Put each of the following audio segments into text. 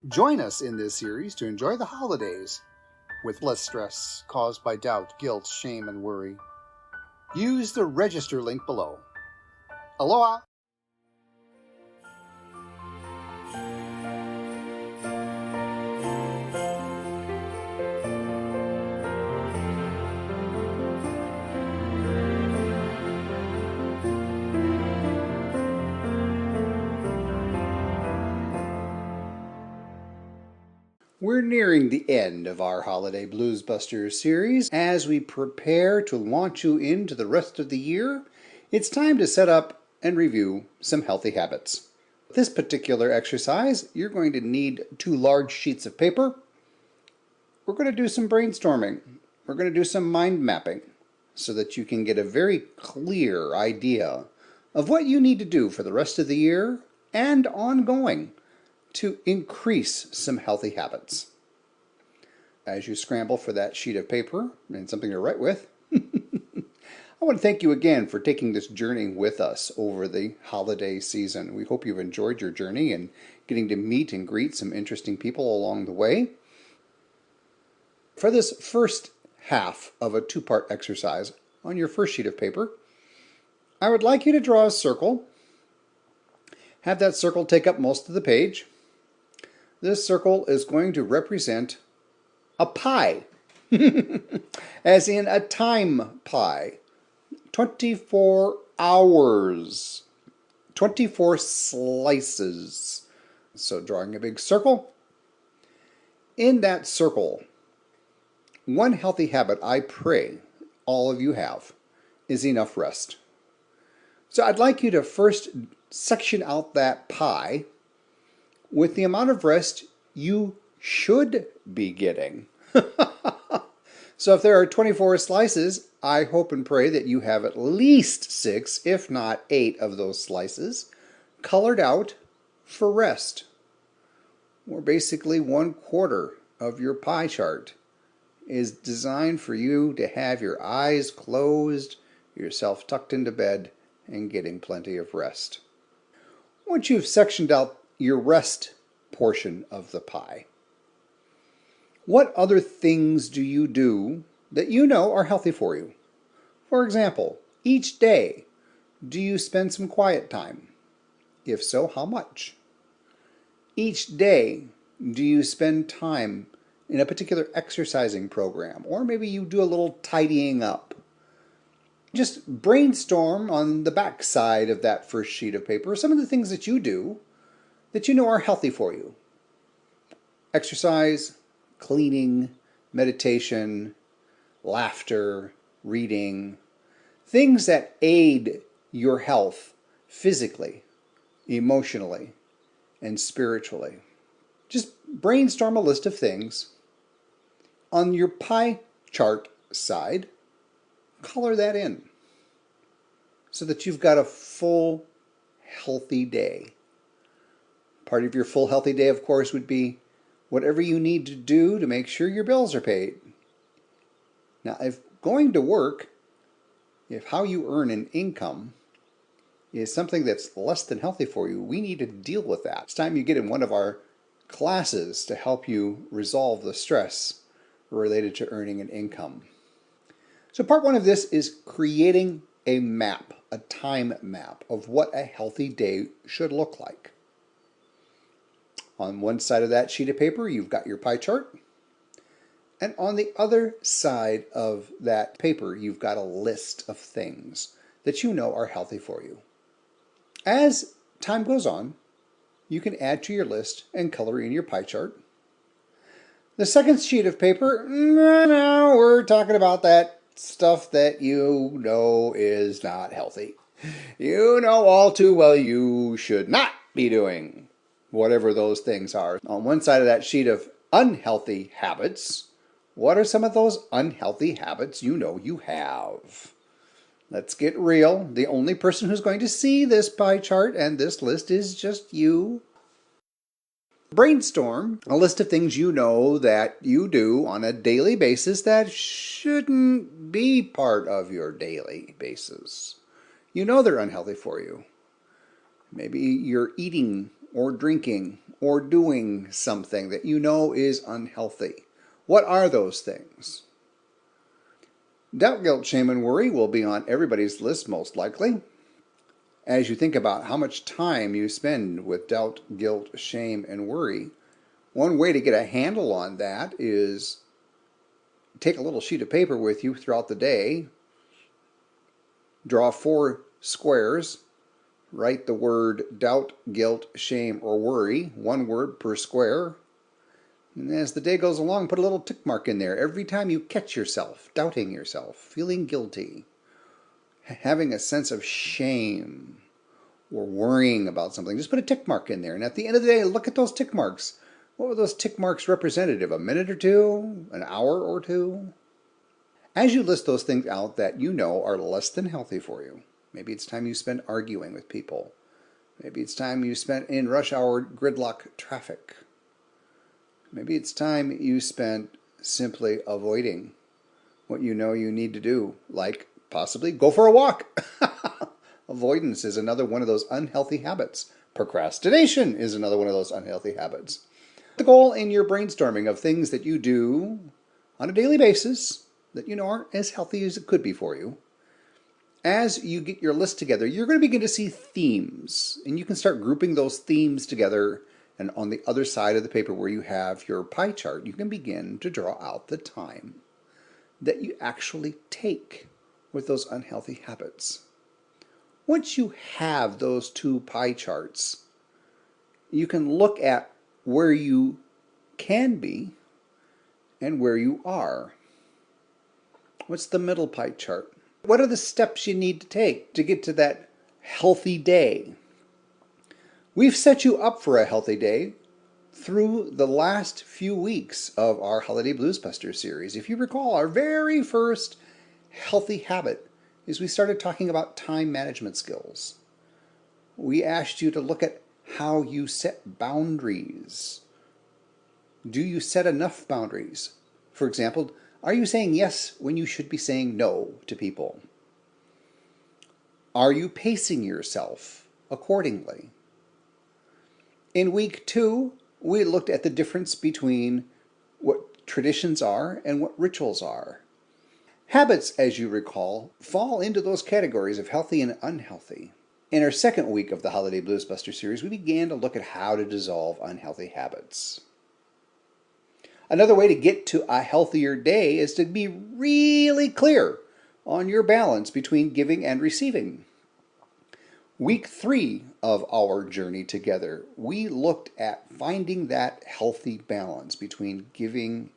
Join us in this series to enjoy the holidays with less stress caused by doubt, guilt, shame, and worry. Use the register link below. Aloha! We're nearing the end of our Holiday Blues Busters series. As we prepare to launch you into the rest of the year, it's time to set up and review some healthy habits. This particular exercise, you're going to need 2 large sheets of paper. We're going to do some brainstorming. We're going to do some mind mapping so that you can get a very clear idea of what you need to do for the rest of the year and ongoing to increase some healthy habits. As you scramble for that sheet of paper and something to write with, I want to thank you again for taking this journey with us over the holiday season. We hope you've enjoyed your journey and getting to meet and greet some interesting people along the way. For this first half of a 2-part exercise, on your first sheet of paper, I would like you to draw a circle. Have that circle take up most of the page. This circle is going to represent a pie, as in a time pie. 24 hours, 24 slices. So drawing a big circle. In that circle, one healthy habit I pray all of you have is enough rest. So I'd like you to first section out that pie with the amount of rest you should be getting. So if there are 24 slices, I hope and pray that you have at least 6, if not 8 of those slices colored out for rest. Or basically 1/4 of your pie chart is designed for you to have your eyes closed, yourself tucked into bed, and getting plenty of rest. Once you've sectioned out your rest portion of the pie, what other things do you do that you know are healthy for you? For example, each day, do you spend some quiet time? If so, how much? Each day, do you spend time in a particular exercising program? Or maybe you do a little tidying up. Just brainstorm on the back side of that first sheet of paper some of the things that you do that you know are healthy for you. Exercise, cleaning, meditation, laughter, reading, things that aid your health physically, emotionally, and spiritually. Just brainstorm a list of things. On your pie chart side, color that in so that you've got a full, healthy day. Part of your full, healthy day, of course, would be whatever you need to do to make sure your bills are paid. Now, if going to work, if how you earn an income is something that's less than healthy for you, we need to deal with that. It's time you get in one of our classes to help you resolve the stress related to earning an income. So part 1 of this is creating a map, a time map of what a healthy day should look like. On one side of that sheet of paper, you've got your pie chart. And on the other side of that paper, you've got a list of things that you know are healthy for you. As time goes on, you can add to your list and color in your pie chart. The second sheet of paper, no, we're talking about that stuff that you know is not healthy. You know all too well you should not be doing whatever those things are. On one side of that sheet of unhealthy habits, what are some of those unhealthy habits you know you have? Let's get real. The only person who's going to see this pie chart and this list is just you. Brainstorm a list of things you know that you do on a daily basis that shouldn't be part of your daily basis. You know they're unhealthy for you. Maybe you're eating or drinking or doing something that you know is unhealthy. What are those things? Doubt, guilt, shame, and worry will be on everybody's list most likely. As you think about how much time you spend with doubt, guilt, shame, and worry, one way to get a handle on that is take a little sheet of paper with you throughout the day, draw 4 squares, write the word doubt, guilt, shame, or worry, 1 word per square. And as the day goes along, put a little tick mark in there every time you catch yourself doubting yourself, feeling guilty, having a sense of shame, or worrying about something. Just put a tick mark in there. And at the end of the day, look at those tick marks. What were those tick marks representative? A minute or two? An hour or two? As you list those things out that you know are less than healthy for you, maybe it's time you spent arguing with people. Maybe it's time you spent in rush hour gridlock traffic. Maybe it's time you spent simply avoiding what you know you need to do, like possibly go for a walk. Avoidance is another one of those unhealthy habits. Procrastination is another one of those unhealthy habits. The goal in your brainstorming of things that you do on a daily basis that you know aren't as healthy as it could be for you. As you get your list together, you're going to begin to see themes, and you can start grouping those themes together. And on the other side of the paper where you have your pie chart, you can begin to draw out the time that you actually take with those unhealthy habits. Once you have those 2 pie charts, you can look at where you can be and where you are. What's the middle pie chart? What are the steps you need to take to get to that healthy day? We've set you up for a healthy day through the last few weeks of our Holiday Blues Buster series. If you recall, our very first healthy habit is we started talking about time management skills. We asked you to look at how you set boundaries. Do you set enough boundaries? For example, are you saying yes when you should be saying no to people? Are you pacing yourself accordingly? In week 2, we looked at the difference between what traditions are and what rituals are. Habits, as you recall, fall into those categories of healthy and unhealthy. In our second week of the Holiday Blues Buster series, we began to look at how to dissolve unhealthy habits. Another way to get to a healthier day is to be really clear on your balance between giving and receiving. Week 3 of our journey together, we looked at finding that healthy balance between giving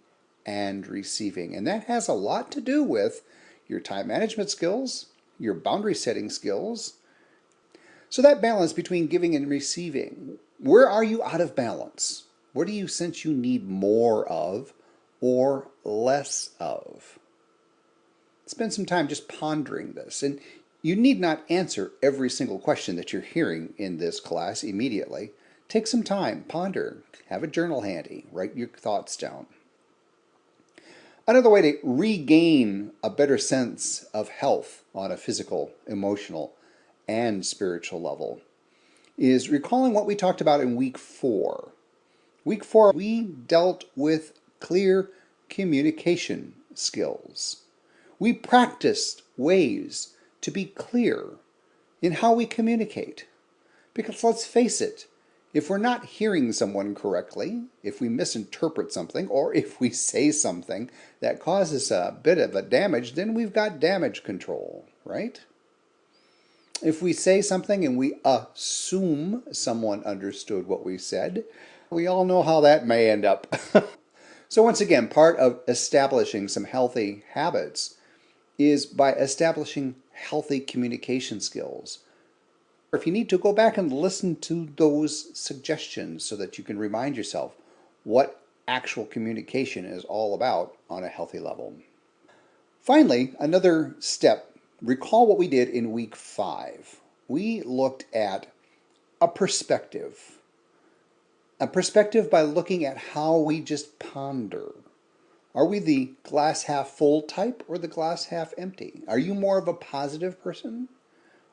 and receiving. And that has a lot to do with your time management skills, your boundary setting skills. So that balance between giving and receiving, where are you out of balance? What do you sense you need more of or less of? Spend some time just pondering this. And you need not answer every single question that you're hearing in this class immediately. Take some time, ponder, have a journal handy, write your thoughts down. Another way to regain a better sense of health on a physical, emotional, and spiritual level is recalling what we talked about in week 4. Week 4, we dealt with clear communication skills. We practiced ways to be clear in how we communicate. Because let's face it, if we're not hearing someone correctly, if we misinterpret something, or if we say something that causes a bit of a damage, then we've got damage control, right? If we say something and we assume someone understood what we said, we all know how that may end up. So once again, part of establishing some healthy habits is by establishing healthy communication skills. If you need to, go back and listen to those suggestions so that you can remind yourself what actual communication is all about on a healthy level. Finally, another step, recall what we did in week 5. We looked at a perspective. A perspective by looking at how we just ponder. Are we the glass half full type or the glass half empty? Are you more of a positive person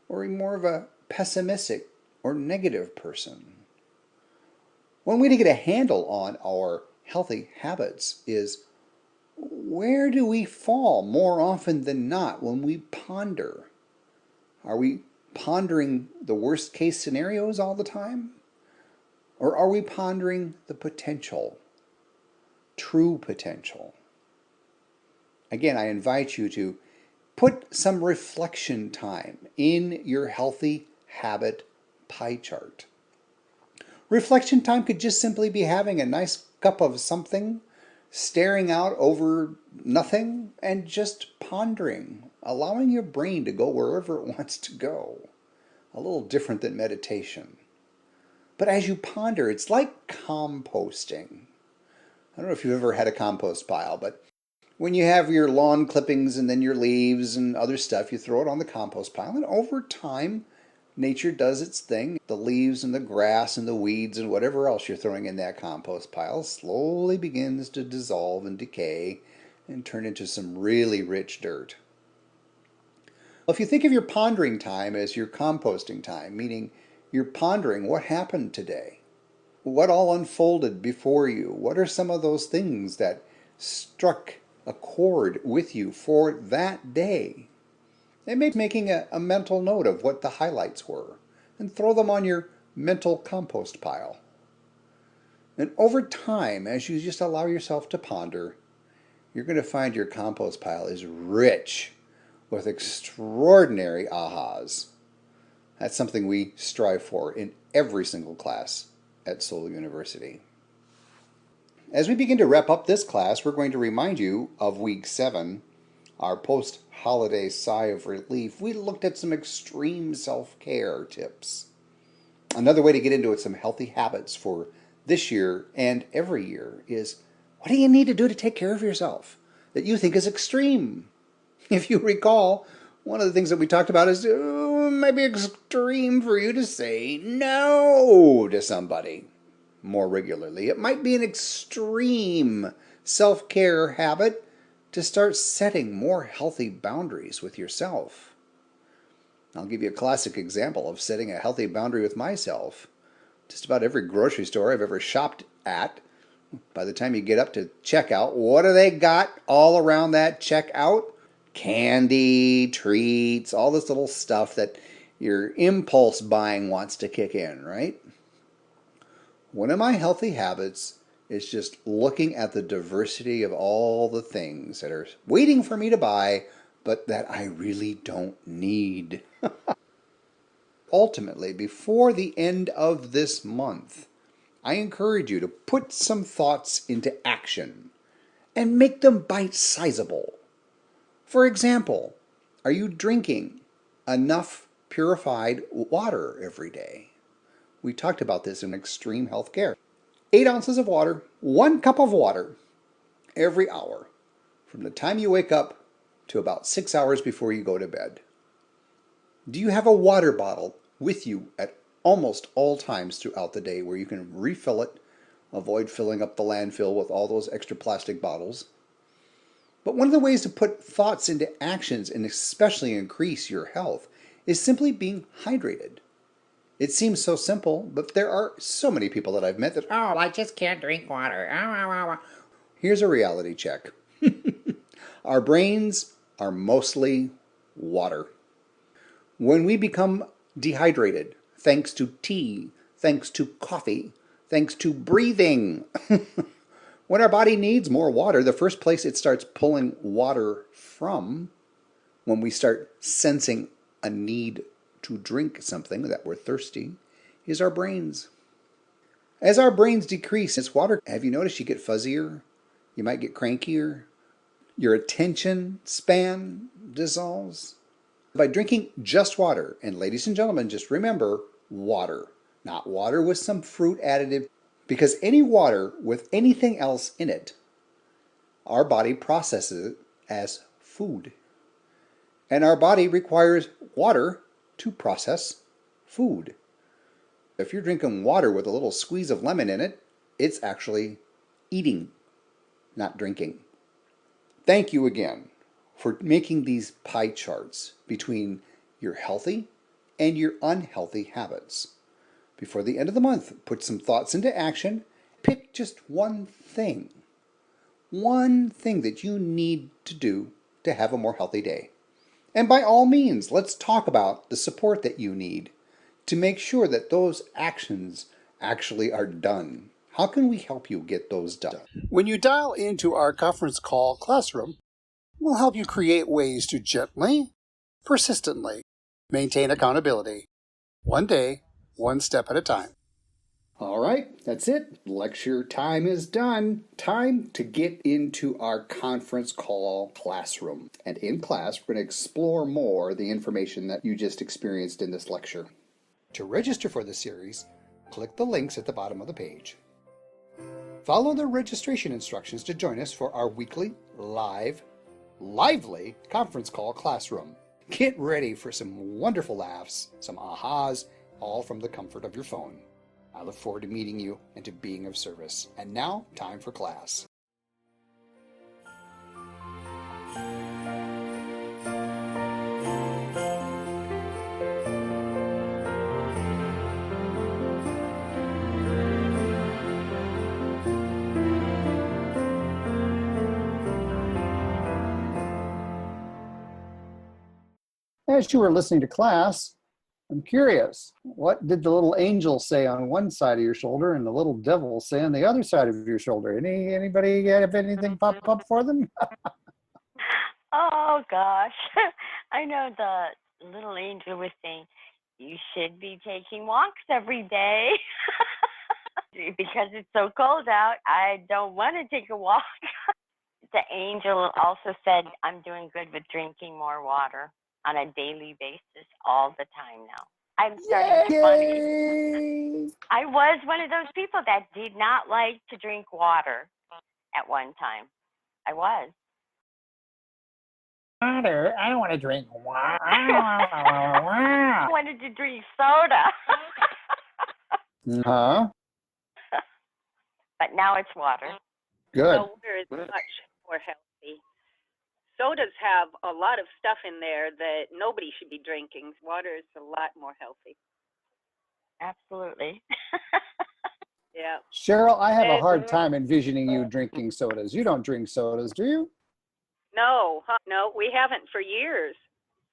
or are you more of a pessimistic or negative person? One way to get a handle on our healthy habits is, where do we fall more often than not when we ponder? Are we pondering the worst case scenarios all the time? Or are we pondering the potential, true potential? Again, I invite you to put some reflection time in your healthy habit pie chart. Reflection time could just simply be having a nice cup of something, staring out over nothing, and just pondering, allowing your brain to go wherever it wants to go. A little different than meditation. But as you ponder, it's like composting. I don't know if you've ever had a compost pile, but when you have your lawn clippings and then your leaves and other stuff, you throw it on the compost pile, and over time, nature does its thing. The leaves and the grass and the weeds and whatever else you're throwing in that compost pile slowly begins to dissolve and decay and turn into some really rich dirt. If you think of your pondering time as your composting time, meaning you're pondering what happened today, what all unfolded before you, what are some of those things that struck a chord with you for that day, and maybe making a mental note of what the highlights were and throw them on your mental compost pile. And over time, as you just allow yourself to ponder, you're going to find your compost pile is rich with extraordinary ahas. That's something we strive for in every single class at Soul University. As we begin to wrap up this class, we're going to remind you of week 7, our post-holiday sigh of relief. We looked at some extreme self-care tips. Another way to get into it, some healthy habits for this year and every year, is what do you need to do to take care of yourself that you think is extreme? If you recall, one of the things that we talked about is it might be extreme for you to say no to somebody more regularly. It might be an extreme self-care habit to start setting more healthy boundaries with yourself. I'll give you a classic example of setting a healthy boundary with myself. Just about every grocery store I've ever shopped at, by the time you get up to checkout, what do they got all around that checkout? Candy, treats, all this little stuff that your impulse buying wants to kick in, right? One of my healthy habits is just looking at the diversity of all the things that are waiting for me to buy, but that I really don't need. Ultimately, before the end of this month, I encourage you to put some thoughts into action and make them bite-sizable. For example, are you drinking enough purified water every day? We talked about this in extreme health care. 8 ounces of water, 1 cup of water every hour from the time you wake up to about 6 hours before you go to bed. Do you have a water bottle with you at almost all times throughout the day where you can refill it, avoid filling up the landfill with all those extra plastic bottles? But one of the ways to put thoughts into actions and especially increase your health is simply being hydrated. It seems so simple, but there are so many people that I've met that, Oh, I just can't drink water. Ow, ow, ow, ow. Here's a reality check. Our brains are mostly water. When we become dehydrated, thanks to tea, thanks to coffee, thanks to breathing, when our body needs more water, the first place it starts pulling water from, when we start sensing a need to drink something that we're thirsty, is our brains. As our brains decrease its water, have you noticed you get fuzzier? You might get crankier. Your attention span dissolves. By drinking just water, and ladies and gentlemen, just remember, water, not water with some fruit additive, because any water with anything else in it, our body processes it as food. And our body requires water to process food. If you're drinking water with a little squeeze of lemon in it, it's actually eating, not drinking. Thank you again for making these pie charts between your healthy and your unhealthy habits. Before the end of the month, put some thoughts into action. Pick just one thing that you need to do to have a more healthy day. And by all means, let's talk about the support that you need to make sure that those actions actually are done. How can we help you get those done? When you dial into our conference call classroom, we'll help you create ways to gently, persistently maintain accountability. One day, one step at a time. All right, that's it. Lecture time is done. Time to get into our conference call classroom. And in class, we're going to explore more the information that you just experienced in this lecture. To register for the series, click the links at the bottom of the page. Follow the registration instructions to join us for our weekly, lively conference call classroom. Get ready for some wonderful laughs, some ahas, all from the comfort of your phone. I look forward to meeting you and to being of service. And now, time for class. As you were listening to class, I'm curious, what did the little angel say on one side of your shoulder and the little devil say on the other side of your shoulder? Anybody have anything pop up for them? Oh gosh, I know the little angel was saying, you should be taking walks every day because it's so cold out. I don't want to take a walk. The angel also said, I'm doing good with drinking more water on a daily basis all the time now. I'm starting to funny. I was one of those people that did not like to drink water at one time. I was. Water? I don't want to drink water. I wanted to drink soda. Huh? But now it's water. Good. So water is much more healthy. Sodas have a lot of stuff in there that nobody should be drinking. Water is a lot more healthy. Absolutely. Yeah. Cheryl, I have a hard time envisioning you drinking sodas. You don't drink sodas, do you? No, we haven't for years.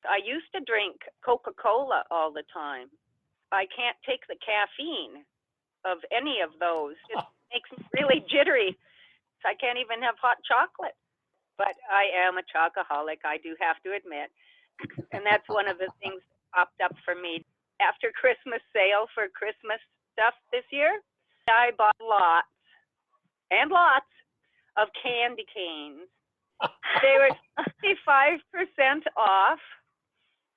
I used to drink Coca-Cola all the time. I can't take the caffeine of any of those. It makes me really jittery. So I can't even have hot chocolate. But I am a chocoholic, I do have to admit. And that's one of the things that popped up for me. After Christmas sale for Christmas stuff this year, I bought lots and lots of candy canes. They were 25% off,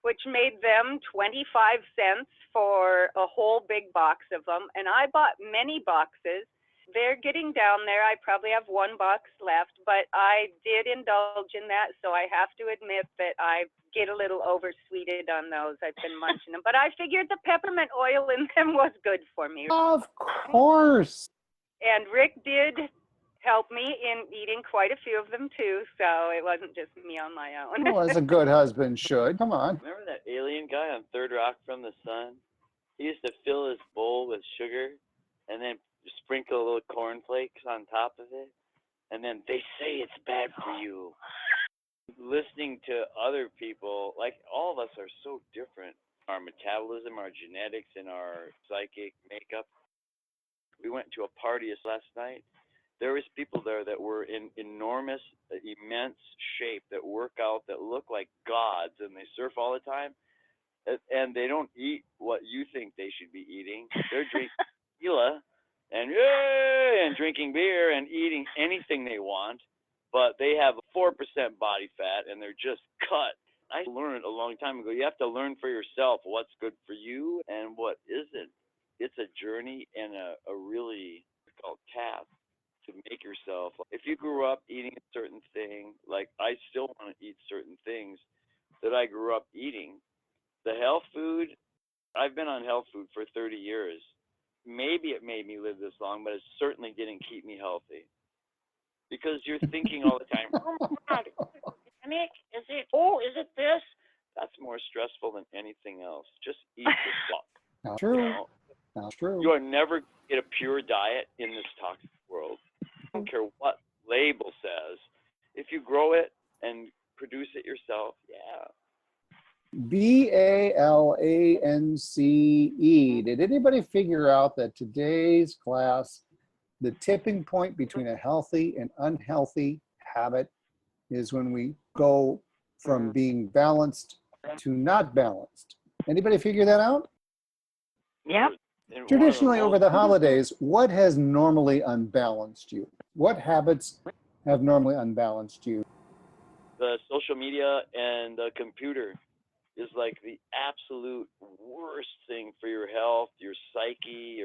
which made them 25 cents for a whole big box of them. And I bought many boxes. They're getting down there. I probably have one box left, but I did indulge in that. So I have to admit that I get a little oversweeted on those. I've been munching them, but I figured the peppermint oil in them was good for me. Of course. And Rick did help me in eating quite a few of them too, so it wasn't just me on my own. Well, as a good husband should. Come on. Remember that alien guy on Third Rock from the Sun? He used to fill his bowl with sugar and then sprinkle little cornflakes on top of it. And then they say it's bad for you. Listening to other people, like all of us are so different. Our metabolism, our genetics, and our psychic makeup. We went to a party last night. There was people there that were in enormous, immense shape, that work out, that look like gods, and they surf all the time. And they don't eat what you think they should be eating. They're drinking tequila and drinking beer and eating anything they want, but they have 4% body fat and they're just cut. I learned a long time ago, you have to learn for yourself what's good for you and what isn't. It's a journey and a really difficult task to make yourself. If you grew up eating a certain thing, like I still want to eat certain things that I grew up eating. The health food, I've been on health food for 30 years. Maybe it made me live this long, but it certainly didn't keep me healthy. Because you're thinking all the time, oh my God, panic? Is it this? That's more stressful than anything else. Just eat the stuff. True. You know? That's true. You are never going to get a pure diet in this toxic world. I don't care what label says. If you grow it and produce it yourself, yeah. BALANCE. Did anybody figure out that today's class, the tipping point between a healthy and unhealthy habit is when we go from being balanced to not balanced? Anybody figure that out? Yep. And Traditionally, over the holidays, what has normally unbalanced you? What habits have normally unbalanced you? the social media and the computer is like the absolute worst thing for your health, your psyche.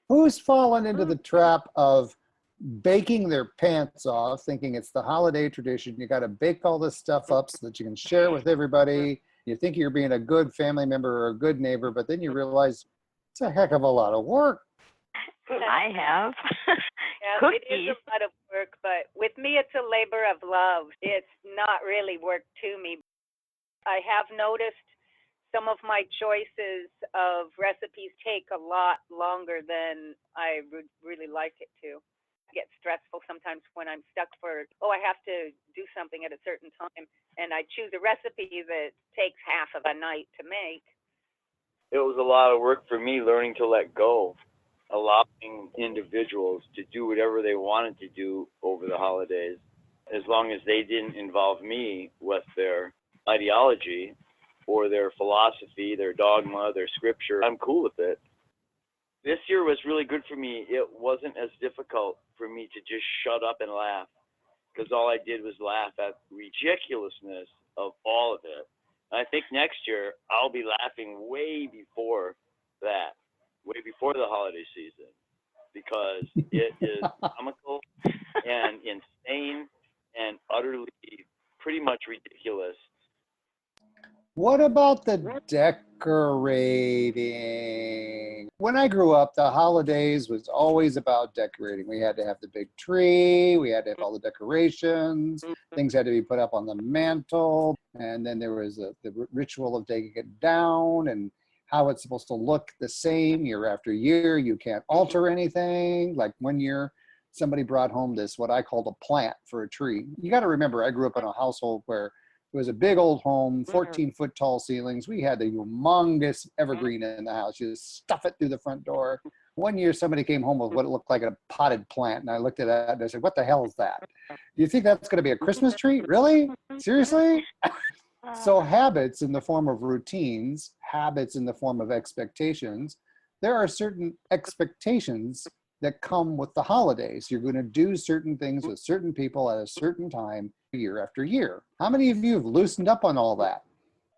Who's fallen into the trap of baking their pants off, thinking it's the holiday tradition? You got to bake all this stuff up so that you can share with everybody. You think you're being a good family member or a good neighbor, but then you realize it's a heck of a lot of work. I have. Yeah, it is a lot of work, but with me, it's a labor of love. It's not really work to me. I have noticed some of my choices of recipes take a lot longer than I would really like it to. I get stressful sometimes when I'm stuck for, I have to do something at a certain time, and I choose a recipe that takes half of a night to make. It was a lot of work for me learning to let go, allowing individuals to do whatever they wanted to do over the holidays, as long as they didn't involve me with their ideology or their philosophy, their dogma, their scripture. I'm cool with it. This year was really good for me. It wasn't as difficult for me to just shut up and laugh, because all I did was laugh at the ridiculousness of all of it. And I think next year I'll be laughing way before that, way before the holiday season, because it is comical and insane and utterly pretty much ridiculous. What about the decorating? When I grew up, the holidays was always about decorating. We had to have the big tree, we had to have all the decorations, things had to be put up on the mantle, and then there was the ritual of taking it down and how it's supposed to look the same year after year. You can't alter anything. Like one year, somebody brought home this, what I called a plant for a tree. You got to remember, I grew up in a household where it was a big old home, 14-foot tall ceilings. We had the humongous evergreen in the house. You just stuff it through the front door. One year, somebody came home with what looked like a potted plant, and I looked at that and I said, "What the hell is that? Do you think that's going to be a Christmas tree? Really? Seriously?" So habits in the form of routines, habits in the form of expectations, there are certain expectations that come with the holidays. You're going to do certain things with certain people at a certain time year after year. How many of you have loosened up on all that?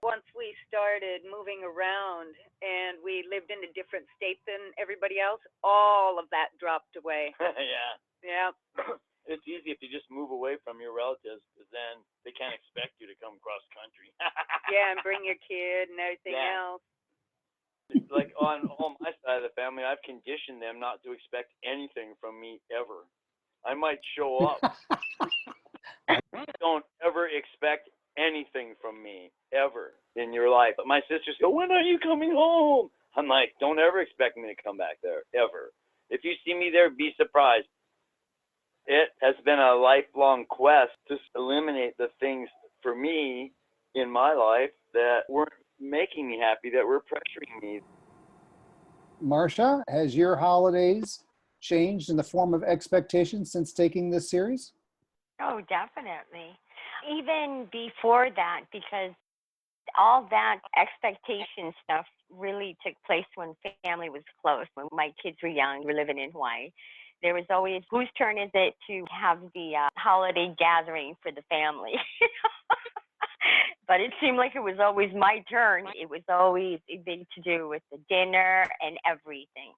Once we started moving around and we lived in a different state than everybody else, all of that dropped away. Yeah. Yeah. It's easy if you just move away from your relatives, because then they can't expect you to come cross country. Yeah, and bring your kid and everything else. It's like on my side of the family, I've conditioned them not to expect anything from me ever. I might show up. Don't ever expect anything from me ever in your life. But my sisters go, "When are you coming home?" I'm like, don't ever expect me to come back there, ever. If you see me there, be surprised. It has been a lifelong quest to eliminate the things for me in my life that weren't making me happy, that were pressuring me. Marcia, has your holidays changed in the form of expectations since taking this series? Oh, definitely. Even before that, because all that expectation stuff really took place when family was close. When my kids were young, we were living in Hawaii. There was always, whose turn is it to have the holiday gathering for the family? But it seemed like it was always my turn. It was always big to do with the dinner and everything.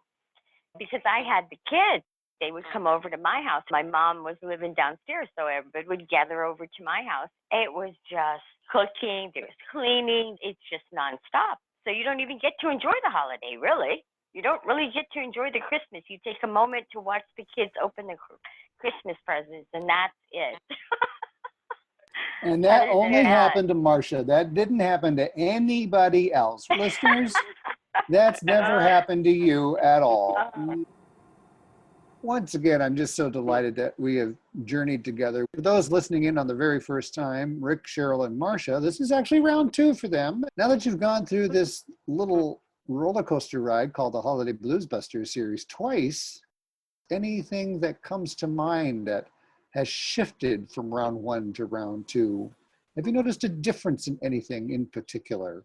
Because I had the kids, they would come over to my house. My mom was living downstairs, so everybody would gather over to my house. It was just cooking, there was cleaning. It's just nonstop. So you don't even get to enjoy the holiday, really. You don't really get to enjoy the Christmas. You take a moment to watch the kids open the Christmas presents, and that's it. And that only happened to Marcia. That didn't happen to anybody else. Listeners, That's never happened to you at all. Once again, I'm just so delighted that we have journeyed together. For those listening in on the very first time, Rick, Cheryl, and Marcia, this is actually round 2 for them. Now that you've gone through this little roller coaster ride called the Holiday Blues Busters series twice, anything that comes to mind that has shifted from round 1 to round 2? Have you noticed a difference in anything in particular?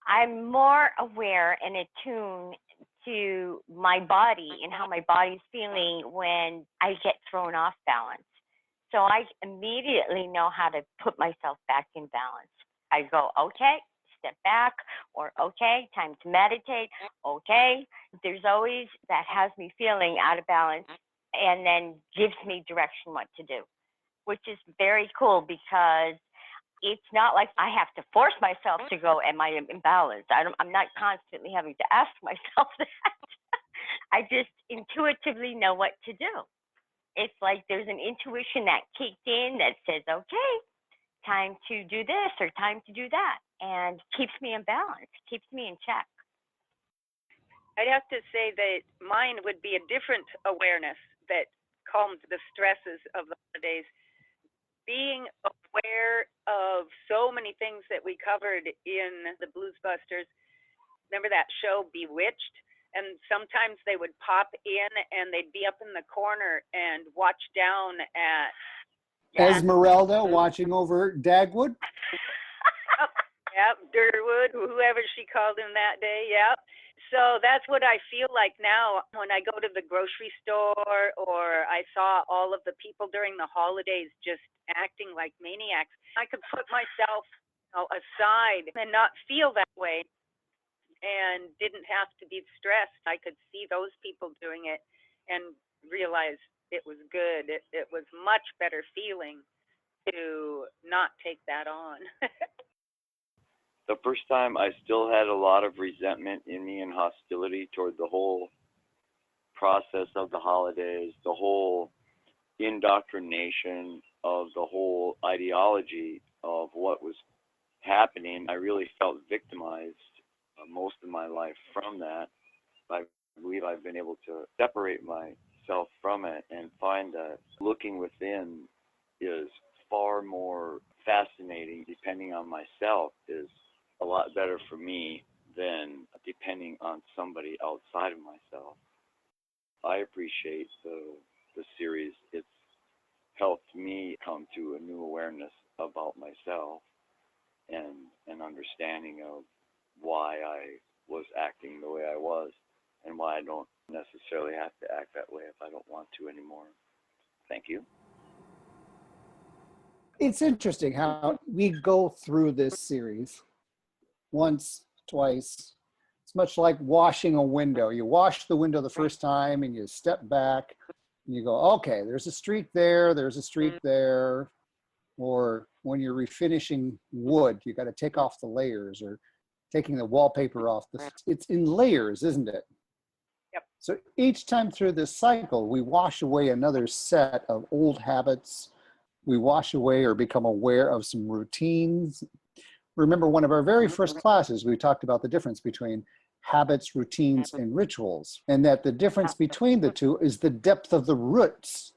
I'm more aware and attuned to my body and how my body's feeling when I get thrown off balance. So I immediately know how to put myself back in balance. I go, okay, step back, or okay, time to meditate. Okay, there's always that has me feeling out of balance and then gives me direction what to do, which is very cool because it's not like I have to force myself to go, am I imbalanced? I'm not constantly having to ask myself that. I just intuitively know what to do. It's like there's an intuition that kicked in that says, okay, time to do this or time to do that, and keeps me in balance, keeps me in check. I'd have to say that mine would be a different awareness that calmed the stresses of the holidays. Being aware of so many things that we covered in the Blues Busters. Remember that show Bewitched? And sometimes they would pop in and they'd be up in the corner and watch down at Esmeralda watching over Dagwood. Yep, Durwood, whoever she called him that day. Yep. So that's what I feel like now when I go to the grocery store or I saw all of the people during the holidays just acting like maniacs. I could put myself aside and not feel that way and didn't have to be stressed. I could see those people doing it and realize it was good. It was much better feeling to not take that on. The first time I still had a lot of resentment in me and hostility toward the whole process of the holidays, the whole indoctrination of the whole ideology of what was happening. I really felt victimized most of my life from that. I believe I've been able to separate myself from it and find that looking within is far more fascinating. Depending on myself is a lot better for me than depending on somebody outside of myself. I appreciate the series. It's helped me come to a new awareness about myself and an understanding of why I was acting the way I was and why I don't necessarily have to act that way if I don't want to anymore. Thank you. It's interesting how we go through this series once, twice. It's much like washing a window. You wash the window the first time and you step back and you go, okay, there's a streak there, there's a streak there. Or when you're refinishing wood, you got to take off the layers, or taking the wallpaper off. It's in layers, isn't it? Yep. So each time through this cycle, we wash away another set of old habits. We wash away or become aware of some routines. Remember, one of our very first classes, we talked about the difference between habits, routines, and rituals, and that the difference between the two is the depth of the roots.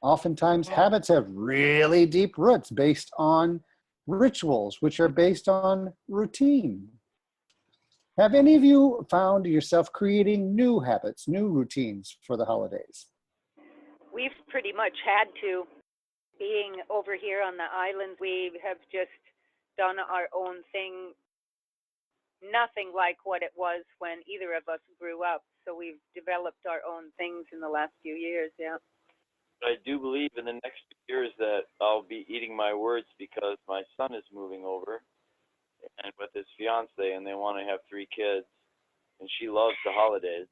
Oftentimes, habits have really deep roots based on rituals, which are based on routine. Have any of you found yourself creating new habits, new routines for the holidays? We've pretty much had to. Being over here on the island, we have just done our own thing. Nothing like what it was when either of us grew up. So we've developed our own things in the last few years, yeah. I do believe in the next few years that I'll be eating my words because my son is moving over and with his fiance, and they want to have 3 kids, and she loves the holidays.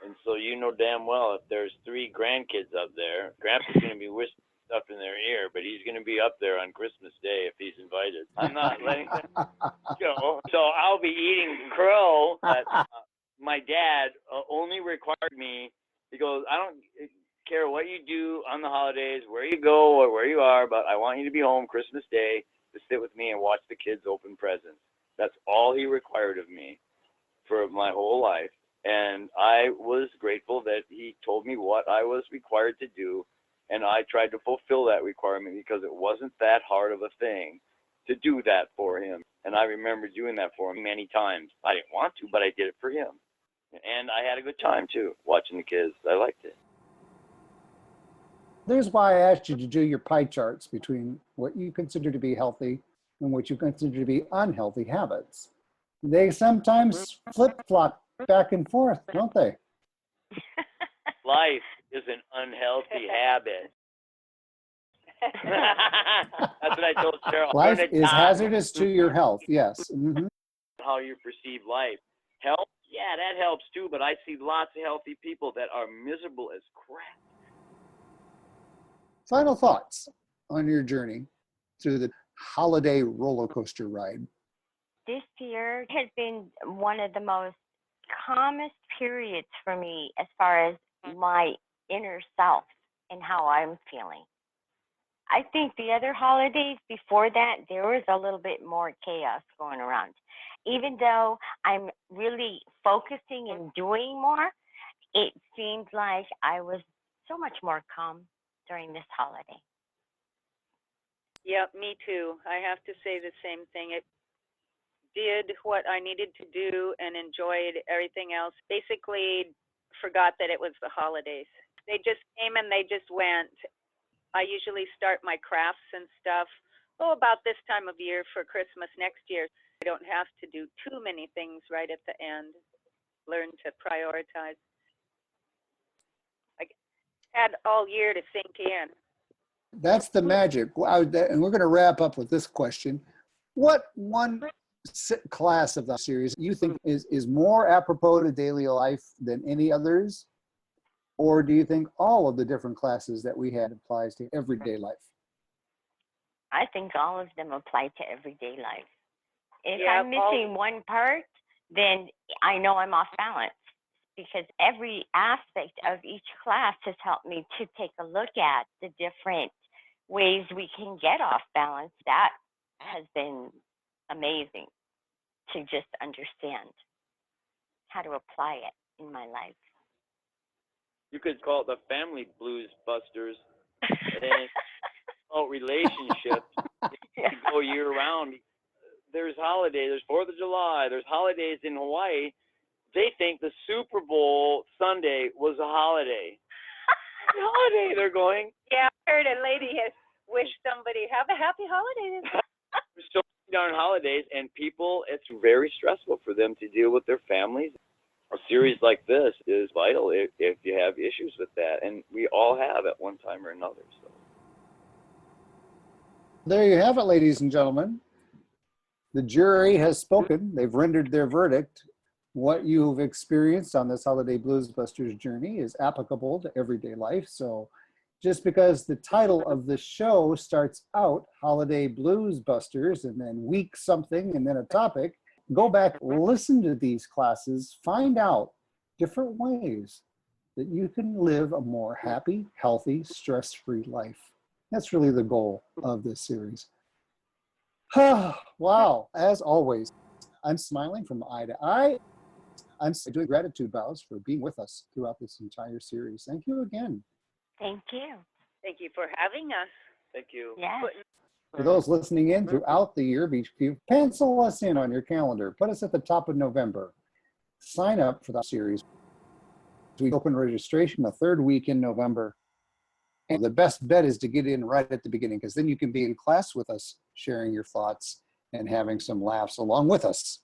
And so you know damn well if there's 3 grandkids up there, Grandpa's going to be whispering stuff in their ear, but he's going to be up there on Christmas Day if he's invited. I'm not letting them go. So I'll be eating crow. My dad only required me, he goes, I don't care what you do on the holidays, where you go or where you are, but I want you to be home Christmas Day to sit with me and watch the kids open presents. That's all he required of me. for my whole life. And I was grateful that he told me what I was required to do, and I tried to fulfill that requirement because it wasn't that hard of a thing to do that for him. And I remember doing that for him many times. I didn't want to, but I did it for him. And I had a good time, too, watching the kids. I liked it. There's why I asked you to do your pie charts between what you consider to be healthy and what you consider to be unhealthy habits. They sometimes flip-flop back and forth, don't they? Life is an unhealthy habit. That's what I told Cheryl. Life is hazardous to your health, yes. How you perceive life. Health, yeah, that helps too, but I see lots of healthy people that are miserable as crap. Final thoughts on your journey through the holiday roller coaster ride. This year has been one of the most calmest periods for me as far as my inner self and how I'm feeling. I think the other holidays before that, there was a little bit more chaos going around. Even though I'm really focusing and doing more, it seemed like I was so much more calm during this holiday. Yep, me too. I have to say the same thing. It did what I needed to do and enjoyed everything else. Basically forgot that it was the holidays. They just came and they just went. I usually start my crafts and stuff, about this time of year for Christmas next year. I don't have to do too many things right at the end. Learn to prioritize. I had all year to sink in. That's the magic. And we're going to wrap up with this question. What one class of the series you think is more apropos to daily life than any others? Or do you think all of the different classes that we had applies to everyday life? I think all of them apply to everyday life. If Yeah, I'm missing one part, then I know I'm off balance, because every aspect of each class has helped me to take a look at the different ways we can get off balance. That has been amazing to just understand how to apply it in my life. You could call it the family blues busters. And relationships. You go year round. There's holidays. There's 4th of July. There's holidays in Hawaii. They think the Super Bowl Sunday was a holiday. Holiday, they're going. Yeah, I heard a lady has wished somebody have a happy holiday. There's so many darn holidays, and people, it's very stressful for them to deal with their families. A series like this is vital if you have issues with that, and we all have at one time or another. So. There you have it, ladies and gentlemen. The jury has spoken. They've rendered their verdict. What you've experienced on this Holiday Blues Busters journey is applicable to everyday life. So just because the title of the show starts out Holiday Blues Busters and then week something and then a topic, go back, listen to these classes, find out different ways that you can live a more happy, healthy, stress-free life. That's really the goal of this series. Wow, as always, I'm smiling from eye to eye. I'm doing gratitude vows for being with us throughout this entire series. Thank you again. Thank you. Thank you for having us. Thank you. Yeah. For those listening in throughout the year, pencil us in on your calendar. Put us at the top of November. Sign up for the series. We open registration the 3rd week in November. And the best bet is to get in right at the beginning, because then you can be in class with us, sharing your thoughts and having some laughs along with us.